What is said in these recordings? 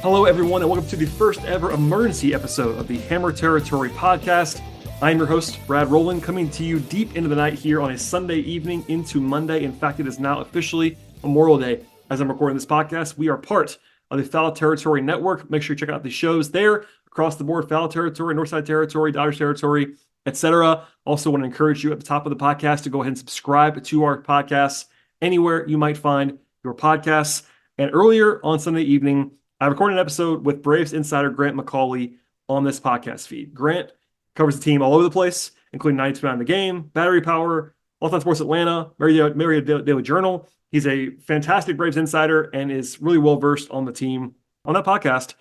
Hello, everyone, and welcome to the first ever emergency episode of the Hammer Territory podcast. I'm your host, Brad Rowland, coming to you deep into the night here on a Sunday evening into Monday. In fact, it is now officially Memorial Day as I'm recording this podcast. We are part of the Foul Territory Network. Make sure you check out the shows there across the board: Foul Territory, Northside Territory, Dodgers Territory, etc. Also want to encourage you at the top of the podcast to go ahead and subscribe to our podcasts anywhere you might find your podcasts. And earlier on Sunday evening, I recorded an episode with Braves insider Grant McCauley on this podcast feed. Grant covers the team all over the place, including 92 on the game, Battery Power, All Time Sports Atlanta, Marriott Daily Journal. He's a fantastic Braves insider and is really well versed on the team. On that podcast,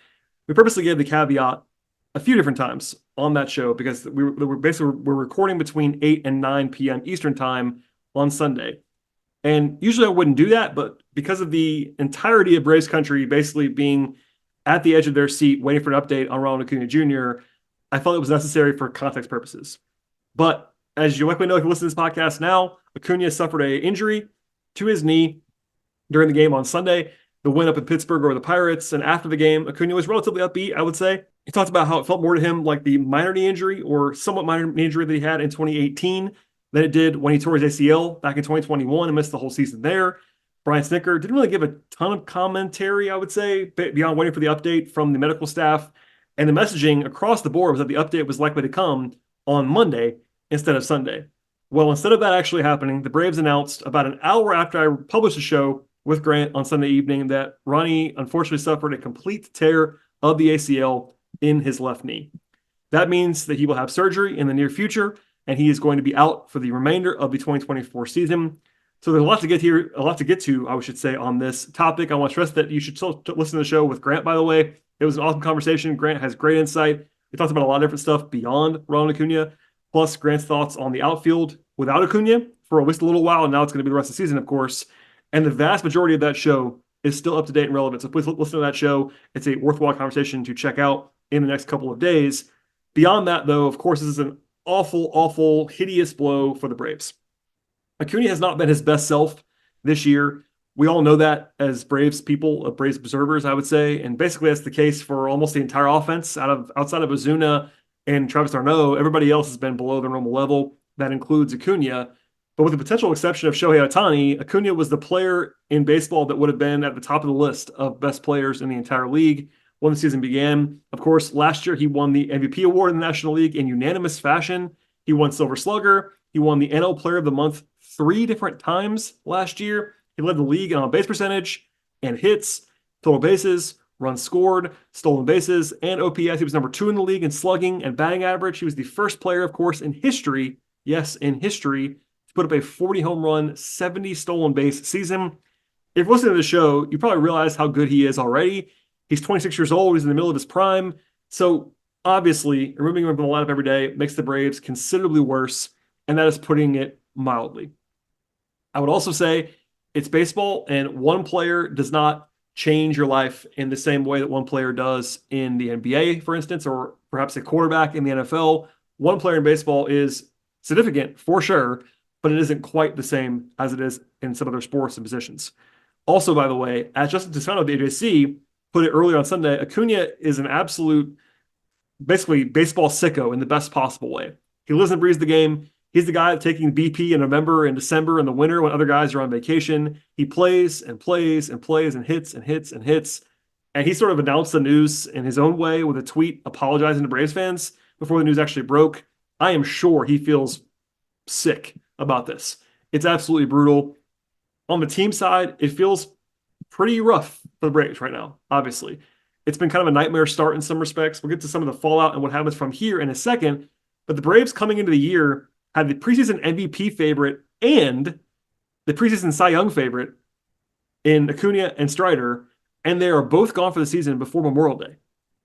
we purposely gave the caveat a few different times on that show because we're recording between 8 and 9 p.m. Eastern time on Sunday. And usually I wouldn't do that, but because of the entirety of Braves country basically being at the edge of their seat waiting for an update on Ronald Acuña Jr., I felt it was necessary for context purposes. But as you likely know if you listen to this podcast now, Acuña suffered an injury to his knee during the game on Sunday, the win up in Pittsburgh over the Pirates. And after the game, Acuña was relatively upbeat, I would say. He talked about how it felt more to him like the minor knee injury or somewhat minor knee injury that he had in 2018 than it did when he tore his ACL back in 2021 and missed the whole season there. Brian Snitker didn't really give a ton of commentary, I would say, beyond waiting for the update from the medical staff. And the messaging across the board was that the update was likely to come on Monday instead of Sunday. Well, instead of that actually happening, the Braves announced about an hour after I published the show with Grant on Sunday evening that Ronnie unfortunately suffered a complete tear of the ACL in his left knee. That means that he will have surgery in the near future, and he is going to be out for the remainder of the 2024 season. So there's a lot to get to, I should say, on this topic. I want to stress that you should still listen to the show with Grant, by the way. It was an awesome conversation. Grant has great insight. He talks about a lot of different stuff beyond Ronald Acuña, plus Grant's thoughts on the outfield without Acuña for at least a little while, and now it's going to be the rest of the season, of course. And the vast majority of that show is still up to date and relevant. So please listen to that show. It's a worthwhile conversation to check out in the next couple of days. Beyond that, though, of course, this is an awful, hideous blow for the Braves. Acuña has not been his best self this year. We all know that as Braves people, Braves observers, I would say. And basically that's the case for almost the entire offense. Outside of Ozuna and Travis d'Arnaud, everybody else has been below their normal level. That includes Acuña. But with the potential exception of Shohei Ohtani, Acuña was the player in baseball that would have been at the top of the list of best players in the entire league when the season began. Of course, last year he won the MVP award in the National League in unanimous fashion. He won Silver Slugger. He won the NL Player of the Month 3 different times last year. He led the league in on base percentage and hits, total bases, runs scored, stolen bases, and OPS. He was number 2 in the league in slugging and batting average. He was the first player, of course, in history, yes, in history, to put up a 40 home run, 70 stolen base season. If you're listening to the show, you probably realize how good he is already. He's 26 years old. He's in the middle of his prime. So obviously, removing him from the lineup every day makes the Braves considerably worse, and that is putting it mildly. I would also say it's baseball, and one player does not change your life in the same way that one player does in the NBA, for instance, or perhaps a quarterback in the NFL. One player in baseball is significant for sure, but it isn't quite the same as it is in some other sports and positions. Also, by the way, as Justin Toscano of the AJC put it earlier on Sunday, Acuña is an absolute, basically, baseball sicko in the best possible way. He lives and breathes the game. He's the guy taking BP in November and December in the winter when other guys are on vacation. He plays and plays and plays and hits and hits and hits. And he sort of announced the news in his own way with a tweet apologizing to Braves fans before the news actually broke. I am sure he feels sick about this. It's absolutely brutal. On the team side, it feels pretty rough for the Braves right now, obviously. It's been kind of a nightmare start in some respects. We'll get to some of the fallout and what happens from here in a second. But the Braves coming into the year had the preseason MVP favorite and the preseason Cy Young favorite in Acuña and Strider, and they are both gone for the season before Memorial Day.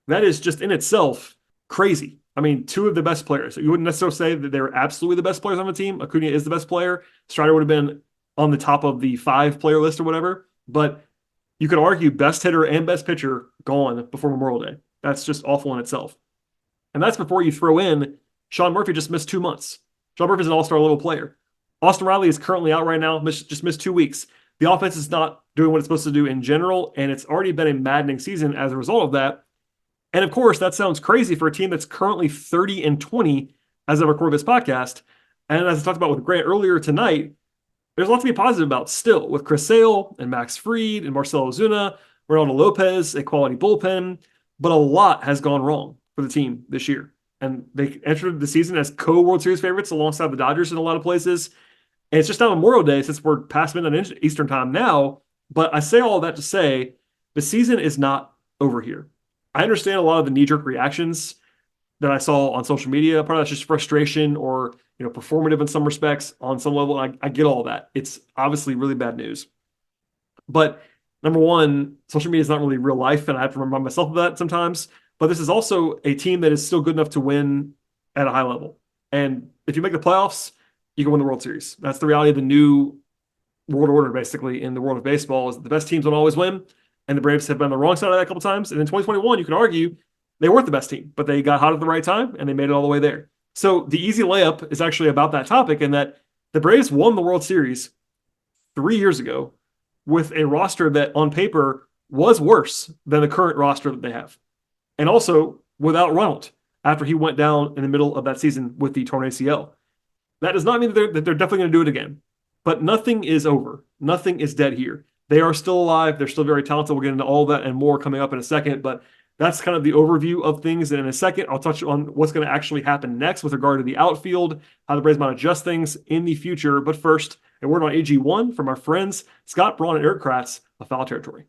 That is just in itself crazy. I mean, 2 of the best players. You wouldn't necessarily say that they were absolutely the best players on the team. Acuña is the best player. Strider would have been on the top of the 5-player list or whatever, but you could argue best hitter and best pitcher gone before Memorial Day. That's just awful in itself. And that's before you throw in Sean Murphy just missed 2 months. Sean Murphy's an all-star level player. Austin Riley is currently out right now, just missed 2 weeks. The offense is not doing what it's supposed to do in general, and it's already been a maddening season as a result of that. And of course, that sounds crazy for a team that's currently 30-20 as I record this podcast. And as I talked about with Grant earlier tonight, there's a lot to be positive about still with Chris Sale and Max Fried and Marcelo Ozuna, Ronaldo Lopez, a quality bullpen. But a lot has gone wrong for the team this year. And they entered the season as co-World Series favorites alongside the Dodgers in a lot of places. And it's just now Memorial Day since we're past midnight Eastern time now. But I say all of that to say the season is not over here. I understand a lot of the knee-jerk reactions that I saw on social media. Part of that's just frustration or performative in some respects on some level. I get all that. It's obviously really bad news. But number one, social media is not really real life, and I have to remind myself of that sometimes. But this is also a team that is still good enough to win at a high level. And if you make the playoffs, you can win the World Series. That's the reality of the new world order, basically, in the world of baseball, is that the best teams don't always win. And the Braves have been on the wrong side of that a couple times. And in 2021, you could argue they weren't the best team, but they got hot at the right time, and they made it all the way there. So the easy layup is actually about that topic, in that the Braves won the World Series 3 years ago with a roster that on paper was worse than the current roster that they have. And also without Ronald after he went down in the middle of that season with the torn ACL. That does not mean that they're definitely going to do it again. But nothing is over. Nothing is dead here. They are still alive. They're still very talented. We'll get into all that and more coming up in a second. But that's kind of the overview of things. And in a second, I'll touch on what's going to actually happen next with regard to the outfield, how the Braves might adjust things in the future. But first, a word on AG1 from our friends Scott Braun and Eric Kratz of Foul Territory.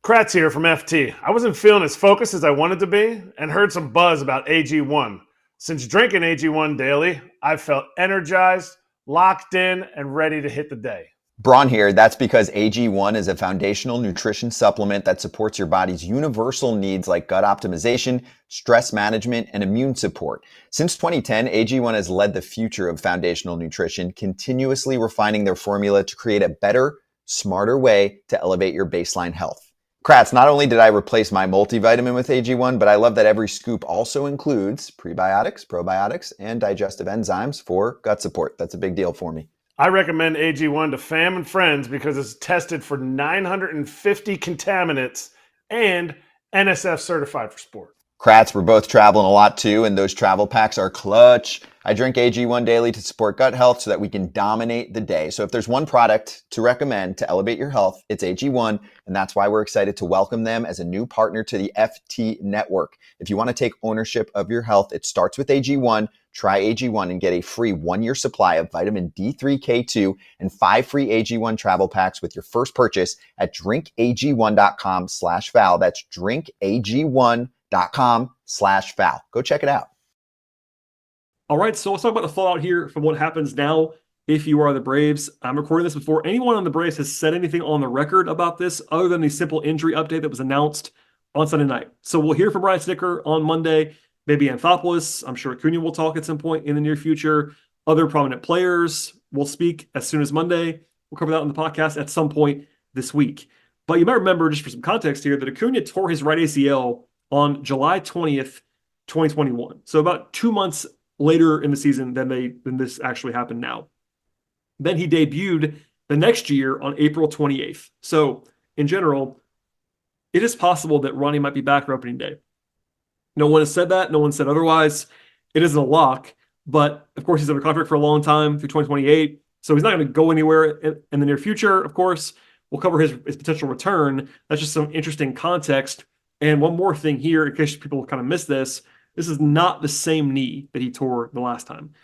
Kratz here from FT. I wasn't feeling as focused as I wanted to be and heard some buzz about AG1. Since drinking AG1 daily, I've felt energized, locked in, and ready to hit the day. Braun here. That's because AG1 is a foundational nutrition supplement that supports your body's universal needs like gut optimization, stress management, and immune support. Since 2010, AG1 has led the future of foundational nutrition, continuously refining their formula to create a better, smarter way to elevate your baseline health. Kratz, not only did I replace my multivitamin with AG1, but I love that every scoop also includes prebiotics, probiotics, and digestive enzymes for gut support. That's a big deal for me. I recommend AG1 to fam and friends because it's tested for 950 contaminants and NSF certified for sport. Kratz, we're both traveling a lot too, and those travel packs are clutch. I drink AG1 daily to support gut health so that we can dominate the day. So if there's one product to recommend to elevate your health, it's AG1, and that's why we're excited to welcome them as a new partner to the FT network. If you want to take ownership of your health, it starts with AG1. Try AG1 and get a free 1-year supply of vitamin D3, K2, and 5 free AG1 travel packs with your first purchase at drinkag1.com/foul. That's drinkag1.com/foul. Go check it out. All right, so let's talk about the fallout here from what happens now if you are the Braves. I'm recording this before anyone on the Braves has said anything on the record about this other than the simple injury update that was announced on Sunday night. So we'll hear from Brian Snitker on Monday, maybe Anthopoulos. I'm sure Acuña will talk at some point in the near future. Other prominent players will speak as soon as Monday. We'll cover that on the podcast at some point this week. But you might remember, just for some context here, that Acuña tore his right ACL on July 20th, 2021. So about 2 months later in the season than this actually happened now. Then he debuted the next year on April 28th. So in general, it is possible that Ronnie might be back for opening day. No one has said that. No one said otherwise. It isn't a lock, but of course he's under contract for a long time through 2028. So he's not going to go anywhere in the near future. Of course, we'll cover his potential return. That's just some interesting context. And one more thing here, in case people kind of missed this, this is not the same knee that he tore the last time.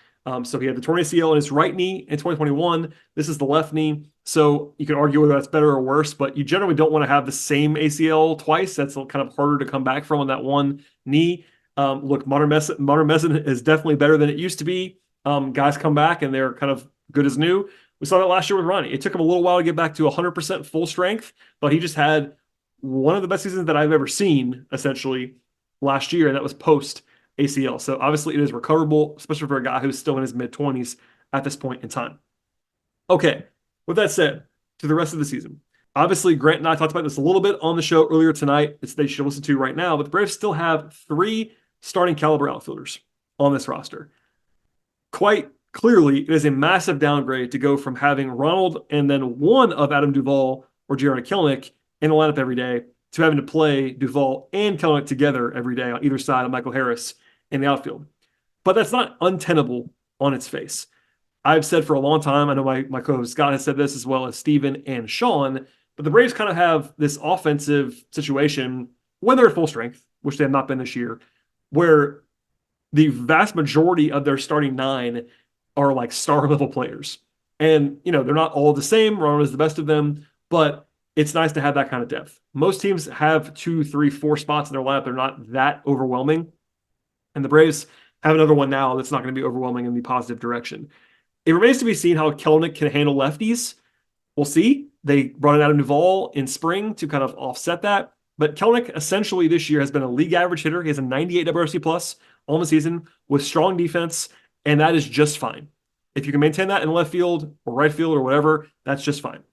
So he had the torn ACL in his right knee in 2021. This is the left knee. So you can argue whether that's better or worse, but you generally don't want to have the same ACL twice. That's kind of harder to come back from on that one knee. Look, modern medicine is definitely better than it used to be. Guys come back and they're kind of good as new. We saw that last year with Ronnie. It took him a little while to get back to 100% full strength, but he just had one of the best seasons that I've ever seen, essentially, last year, and that was post ACL. So obviously it is recoverable, especially for a guy who's still in his mid-20s at this point in time. Okay, with that said, to the rest of the season. Obviously, Grant and I talked about this a little bit on the show earlier tonight. It's they should listen to right now, but the Braves still have 3 starting caliber outfielders on this roster. Quite clearly it is a massive downgrade to go from having Ronald and then one of Adam Duvall or Jaron Kelnick in the lineup every day to having to play Duvall and Kelnick together every day on either side of Michael Harris in the outfield. But that's not untenable on its face. I've said for a long time, I know my co-host Scott has said this as well as Steven and Sean, but the Braves kind of have this offensive situation when they're at full strength, which they have not been this year, where the vast majority of their starting 9 are like star level players. And, they're not all the same. Ronald is the best of them, but it's nice to have that kind of depth. Most teams have 2, 3, 4 spots in their lineup. They're not that overwhelming. And the Braves have another one now that's not going to be overwhelming in the positive direction. It remains to be seen how Kelnick can handle lefties. We'll see. They brought in Adam Duvall in spring to kind of offset that. But Kelnick essentially this year has been a league average hitter. He has a 98 WRC plus on the season with strong defense, and that is just fine. If you can maintain that in left field or right field or whatever, that's just fine.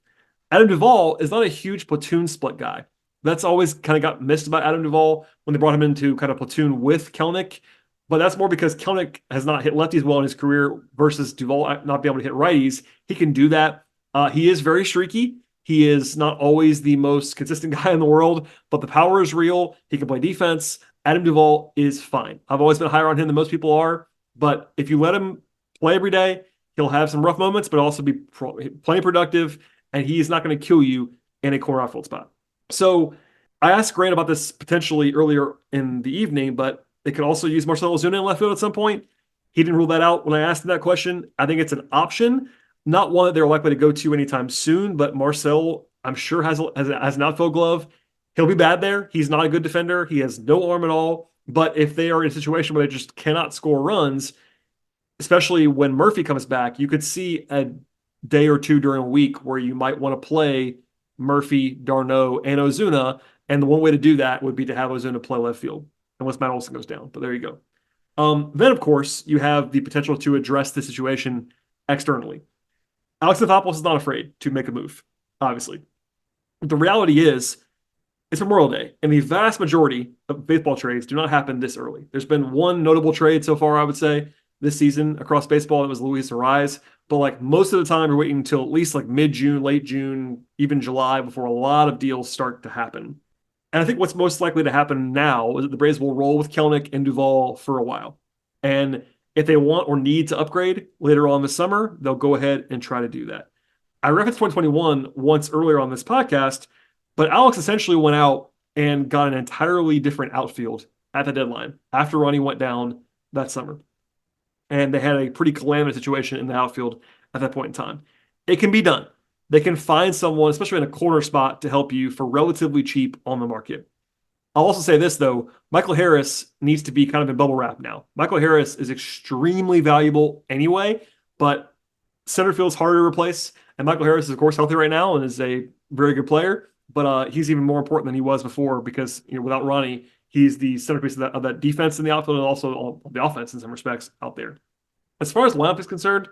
Adam Duvall is not a huge platoon split guy. That's always kind of got missed about Adam Duvall when they brought him into kind of platoon with Kelnick. But that's more because Kelnick has not hit lefties well in his career versus Duvall not being able to hit righties. He can do that. He is very streaky. He is not always the most consistent guy in the world, but the power is real. He can play defense. Adam Duvall is fine. I've always been higher on him than most people are, but if you let him play every day, he'll have some rough moments, but also be plenty productive, and he is not going to kill you in a corner outfield spot. So I asked Grant about this potentially earlier in the evening, but they could also use Marcell Ozuna in left field at some point. He didn't rule that out when I asked him that question. I think it's an option, not one that they're likely to go to anytime soon, but Marcell, I'm sure, has an outfield glove. He'll be bad there. He's not a good defender. He has no arm at all. But if they are in a situation where they just cannot score runs, especially when Murphy comes back, you could see a day or two during a week where you might want to play Murphy, d'Arnaud, and Ozuna. And the one way to do that would be to have Ozuna play left field, unless Matt Olson goes down. But there you go. Then, of course, you have the potential to address the situation externally. Alex Anthopoulos is not afraid to make a move, obviously. But the reality is, it's Memorial Day, and the vast majority of baseball trades do not happen this early. There's been one notable trade so far, I would say, this season across baseball. It was Luis Arraez. But like most of the time, you're waiting until at least like mid-June, late June, even July before a lot of deals start to happen. And I think what's most likely to happen now is that the Braves will roll with Kelnick and Duvall for a while. And if they want or need to upgrade later on this summer, they'll go ahead and try to do that. I referenced 2021 once earlier on this podcast, but Alex essentially went out and got an entirely different outfield at the deadline after Ronnie went down that summer. And they had a pretty calamitous situation in the outfield at that point in time. It can be done. They can find someone, especially in a corner spot, to help you for relatively cheap on the market. I'll also say this, though. Michael Harris needs to be kind of in bubble wrap now. Michael Harris is extremely valuable anyway, but center field is harder to replace. And Michael Harris is, of course, healthy right now and is a very good player, but he's even more important than he was before because without Ronnie, he's the centerpiece of that defense in the outfield and also the offense in some respects out there. As far as lineup is concerned,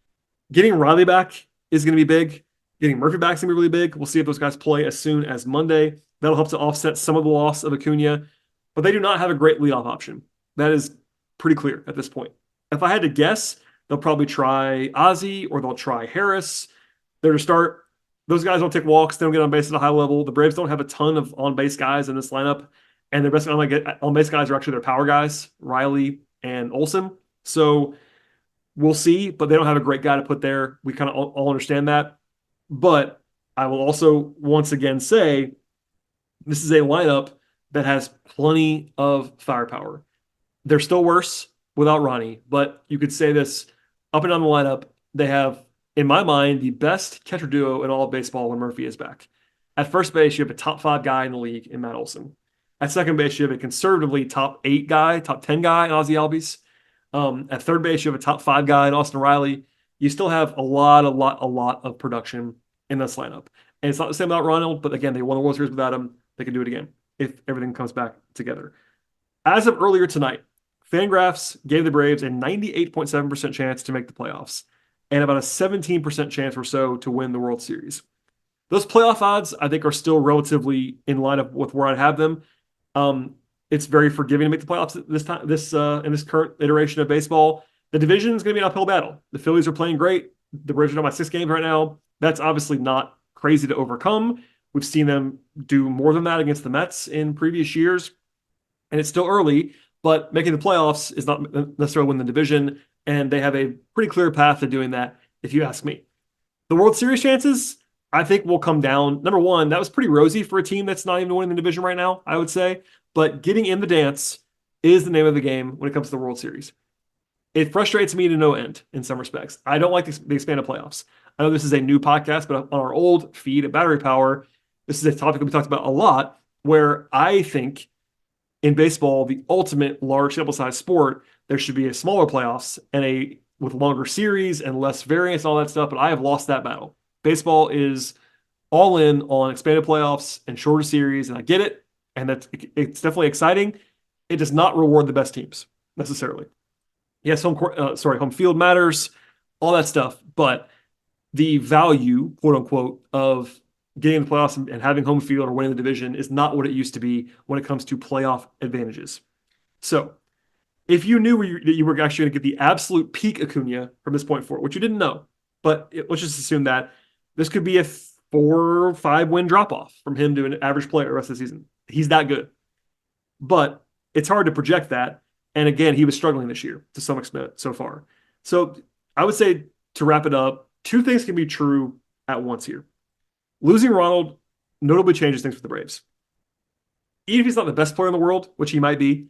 getting Riley back is going to be big. Getting Murphy back is going to be really big. We'll see if those guys play as soon as Monday. That'll help to offset some of the loss of Acuña, but they do not have a great leadoff option. That is pretty clear at this point. If I had to guess, they'll probably try Ozzie or they'll try Harris. They're to start. Those guys don't take walks. They don't get on base at a high level. The Braves don't have a ton of on-base guys in this lineup, and their best on-base guys are actually their power guys, Riley and Olson. So we'll see, but they don't have a great guy to put there. We kind of all understand that. But I will also once again say this is a lineup that has plenty of firepower. They're still worse without Ronnie, but you could say this up and down the lineup. They have, in my mind, the best catcher duo in all of baseball when Murphy is back. At first base, you have a top 5 guy in the league in Matt Olson. At second base, you have a conservatively top 8 guy, top 10 guy in Ozzie Albies. At third base, you have a top 5 guy in Austin Riley. You still have a lot of production in this lineup. And it's not the same about Ronald, but again, they won the World Series without him. They can do it again if everything comes back together. As of earlier tonight, Fangraphs gave the Braves a 98.7% chance to make the playoffs and about a 17% chance or so to win the World Series. Those playoff odds, I think, are still relatively in line with where I'd have them. It's very forgiving to make the playoffs in this current iteration of baseball. The division is going to be an uphill battle. The Phillies are playing great. The Braves are down by 6 games right now. That's obviously not crazy to overcome. We've seen them do more than that against the Mets in previous years. And it's still early, but making the playoffs is not necessarily win the division. And they have a pretty clear path to doing that, if you ask me. The World Series chances, I think, will come down. Number one, that was pretty rosy for a team that's not even winning the division right now, I would say. But getting in the dance is the name of the game when it comes to the World Series. It frustrates me to no end in some respects. I don't like the expanded playoffs. I know this is a new podcast, but on our old feed at Battery Power, this is a topic we talked about a lot, where I think in baseball, the ultimate large sample size sport, there should be a smaller playoffs and with longer series and less variance and all that stuff, but I have lost that battle. Baseball is all in on expanded playoffs and shorter series, and I get it, and it's definitely exciting. It does not reward the best teams necessarily. Yes, home field matters, all that stuff, but the value, quote unquote, of getting the playoffs and having home field or winning the division is not what it used to be when it comes to playoff advantages. So, if you knew that you were actually going to get the absolute peak Acuña from this point forward, which you didn't know, but let's just assume that this could be a 4 or 5 win drop off from him to an average player the rest of the season. He's that good. But it's hard to project that. And again, he was struggling this year to some extent so far. So I would say, to wrap it up, 2 things can be true at once here. Losing Ronald notably changes things for the Braves. Even if he's not the best player in the world, which he might be,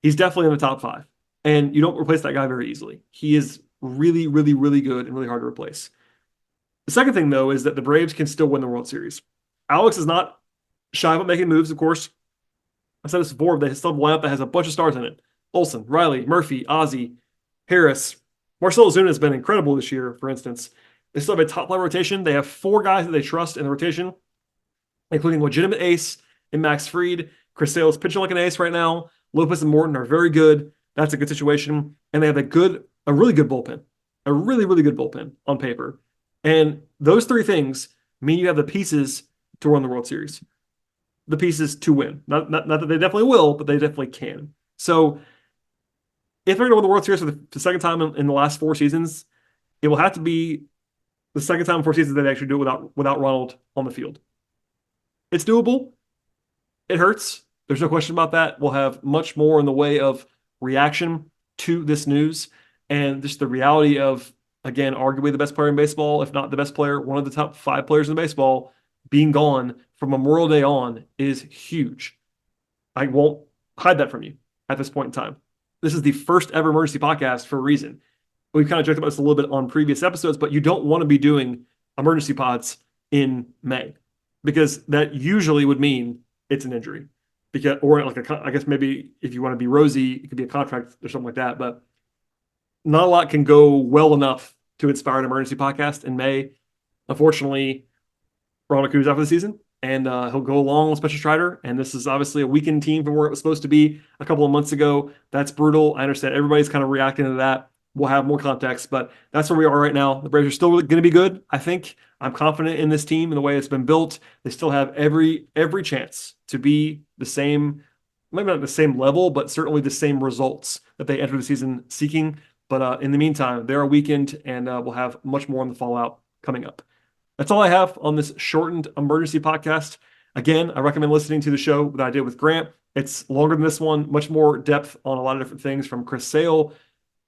he's definitely in the top 5. And you don't replace that guy very easily. He is really, really, really good and really hard to replace. The second thing, though, is that the Braves can still win the World Series. Alex is not shy about making moves, of course. I said this before, they still have a lineup that has a bunch of stars in it. Olsen, Riley, Murphy, Ozzie, Harris. Marcell Ozuna has been incredible this year, for instance. They still have a top-level rotation. They have 4 guys that they trust in the rotation, including legitimate ace in Max Fried. Chris Sale's pitching like an ace right now. Lopez and Morton are very good. That's a good situation. And they have a really good bullpen. A really, really good bullpen on paper. And those 3 things mean you have the pieces to run the World Series. The pieces to win. Not that they definitely will, but they definitely can. So if they're going to win the World Series for the second time in the last 4 seasons, it will have to be the second time in 4 seasons that they actually do it without Ronald on the field. It's doable. It hurts. There's no question about that. We'll have much more in the way of reaction to this news and just the reality of, again, arguably the best player in baseball, if not the best player, one of the top 5 players in baseball, being gone from Memorial Day on is huge. I won't hide that from you at this point in time. This is the first ever emergency podcast for a reason. We've kind of joked about this a little bit on previous episodes, but you don't want to be doing emergency pods in May because that usually would mean it's an injury. Or I guess maybe if you want to be rosy, it could be a contract or something like that. But not a lot can go well enough to inspire an emergency podcast in May. Unfortunately, Ronald Acuña's out for the season, and he'll go along with Spencer Strider. And this is obviously a weakened team from where it was supposed to be a couple of months ago. That's brutal. I understand everybody's kind of reacting to that. We'll have more context, but that's where we are right now. The Braves are still going to be good, I think. I'm confident in this team and the way it's been built. They still have every chance to be the same, maybe not the same level, but certainly the same results that they entered the season seeking. But in the meantime, they're a weekend, and we'll have much more on the fallout coming up. That's all I have on this shortened emergency podcast. Again, I recommend listening to the show that I did with Grant. It's longer than this one, much more depth on a lot of different things from Chris Sale,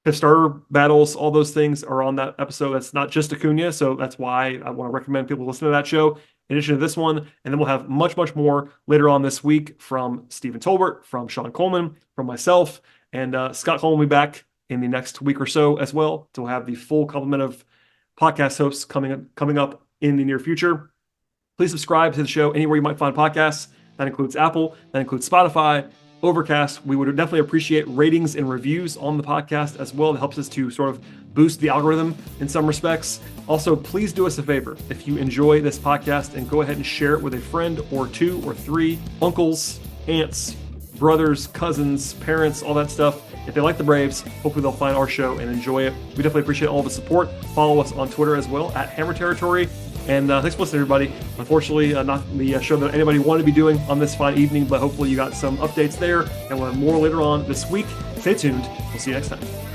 his starter battles, all those things are on that episode. That's not just Acuña, so that's why I want to recommend people listen to that show in addition to this one. And then we'll have much, much more later on this week from Stephen Tolbert, from Sean Coleman, from myself, and Scott Coleman will be back in the next week or so as well. So we'll have the full complement of podcast hosts coming up in the near future. Please subscribe to the show anywhere you might find podcasts. That includes Apple, that includes Spotify, Overcast. We would definitely appreciate ratings and reviews on the podcast as well. It helps us to sort of boost the algorithm in some respects. Also, please do us a favor. If you enjoy this podcast, and go ahead and share it with a friend or 2 or 3, uncles, aunts, brothers, cousins, parents, all that stuff. If they like the Braves, hopefully they'll find our show and enjoy it. We definitely appreciate all the support. Follow us on Twitter as well at Hammer Territory. And thanks for listening, everybody. Unfortunately, not the show that anybody wanted to be doing on this fine evening, but hopefully you got some updates there, and we'll have more later on this week. Stay tuned. We'll see you next time.